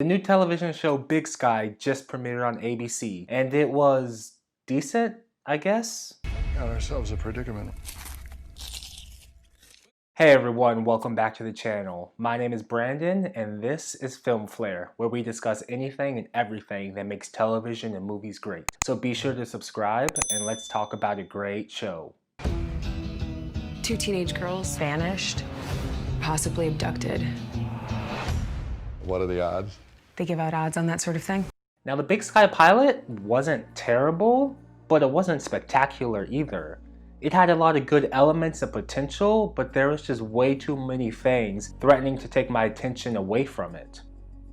The new television show Big Sky just premiered on ABC, and it was decent, I guess? Got ourselves a predicament. Hey everyone, welcome back to the channel. My name is Brandon, and this is Film Flair, where we discuss anything and everything that makes television and movies great. So be sure to subscribe, and let's talk about a great show. Two teenage girls vanished, possibly abducted. What are the odds? They give out odds on that sort of thing. Now the Big Sky pilot wasn't terrible, but it wasn't spectacular either. It had a lot of good elements and potential, but there was just way too many things threatening to take my attention away from it.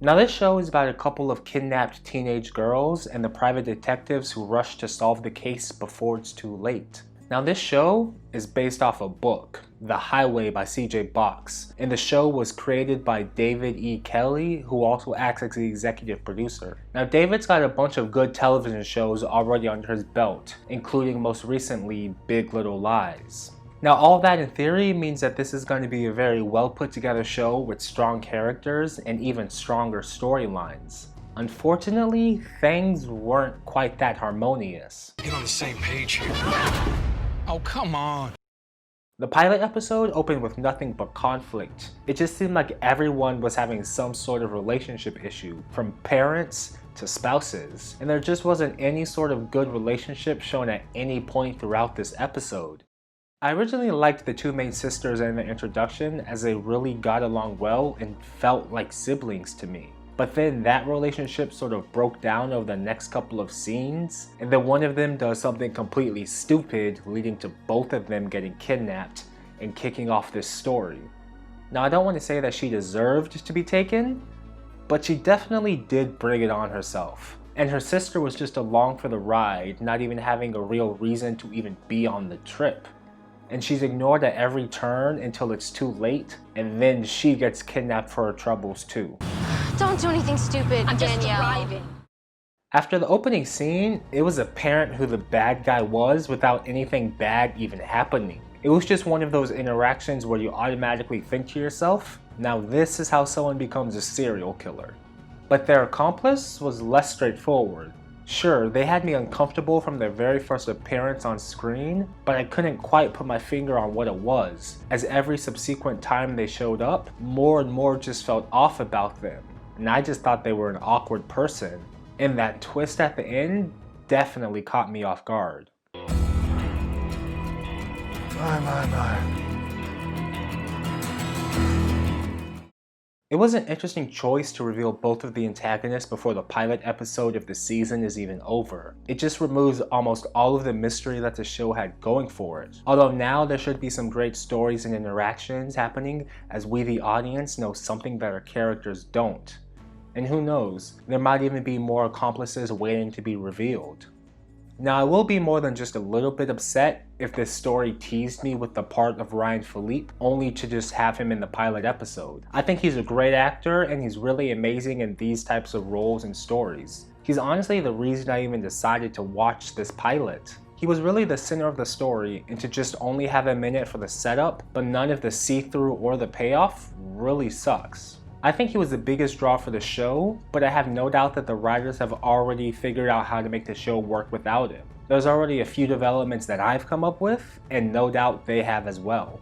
Now this show is about a couple of kidnapped teenage girls and the private detectives who rush to solve the case before it's too late. Now this show is based off a book, The Highway by C.J. Box, and the show was created by David E. Kelley, who also acts as the executive producer. Now David's got a bunch of good television shows already under his belt, including most recently Big Little Lies. Now all that in theory means that this is going to be a very well put together show with strong characters and even stronger storylines. Unfortunately, things weren't quite that harmonious. Get on the same page here. Oh, come on. The pilot episode opened with nothing but conflict. It just seemed like everyone was having some sort of relationship issue, from parents to spouses, and there just wasn't any sort of good relationship shown at any point throughout this episode. I originally liked the two main sisters in the introduction as they really got along well and felt like siblings to me. But then that relationship sort of broke down over the next couple of scenes, and then one of them does something completely stupid, leading to both of them getting kidnapped and kicking off this story. Now I don't want to say that she deserved to be taken, but she definitely did bring it on herself. And her sister was just along for the ride, not even having a real reason to even be on the trip. And she's ignored at every turn until it's too late, and then she gets kidnapped for her troubles too. Don't do anything stupid, I'm just Danielle. driving. After the opening scene, it was apparent who the bad guy was without anything bad even happening. It was just one of those interactions where you automatically think to yourself, now this is how someone becomes a serial killer. But their accomplice was less straightforward. Sure, they had me uncomfortable from their very first appearance on screen, but I couldn't quite put my finger on what it was, as every subsequent time they showed up, more and more just felt off about them. And I just thought they were an awkward person, and that twist at the end definitely caught me off guard. My. It was an interesting choice to reveal both of the antagonists before the pilot episode of the season is even over. It just removes almost all of the mystery that the show had going for it. Although now there should be some great stories and interactions happening as we the audience know something that our characters don't. And who knows, there might even be more accomplices waiting to be revealed. Now I will be more than just a little bit upset if this story teased me with the part of Phillippe only to just have him in the pilot episode. I think he's a great actor and he's really amazing in these types of roles and stories. He's honestly the reason I even decided to watch this pilot. He was really the center of the story, and to just only have him in it for the setup but none of the see-through or the payoff really sucks. I think he was the biggest draw for the show, but I have no doubt that the writers have already figured out how to make the show work without him. There's already a few developments that I've come up with, and no doubt they have as well.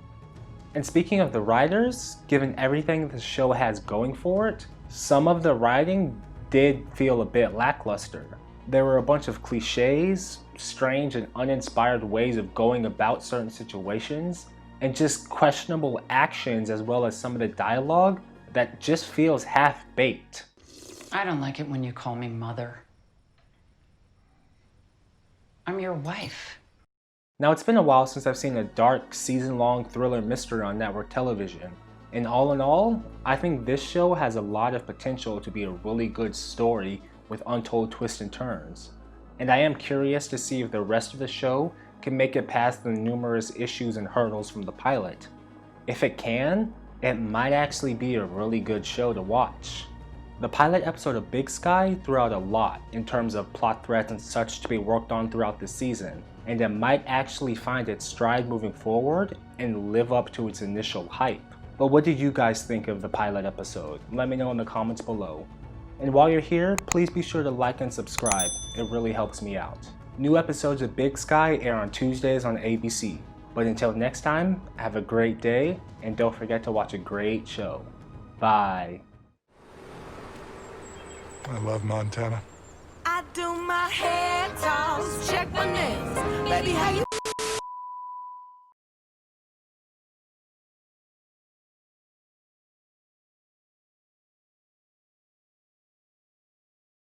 And speaking of the writers, given everything the show has going for it, some of the writing did feel a bit lackluster. There were a bunch of cliches, strange and uninspired ways of going about certain situations, and just questionable actions as well as some of the dialogue that just feels half-baked. I don't like it when you call me mother. I'm your wife. Now it's been a while since I've seen a dark, season-long thriller mystery on network television, and all in all, I think this show has a lot of potential to be a really good story with untold twists and turns. And I am curious to see if the rest of the show can make it past the numerous issues and hurdles from the pilot. If it can, it might actually be a really good show to watch. The pilot episode of Big Sky threw out a lot in terms of plot threads and such to be worked on throughout the season, and it might actually find its stride moving forward and live up to its initial hype. But what did you guys think of the pilot episode? Let me know in the comments below. And while you're here, please be sure to like and subscribe. It really helps me out. New episodes of Big Sky air on Tuesdays on ABC. But until next time, have a great day, and don't forget to watch a great show. Bye. I love Montana. I do my hair toss, check my nails. Baby, how you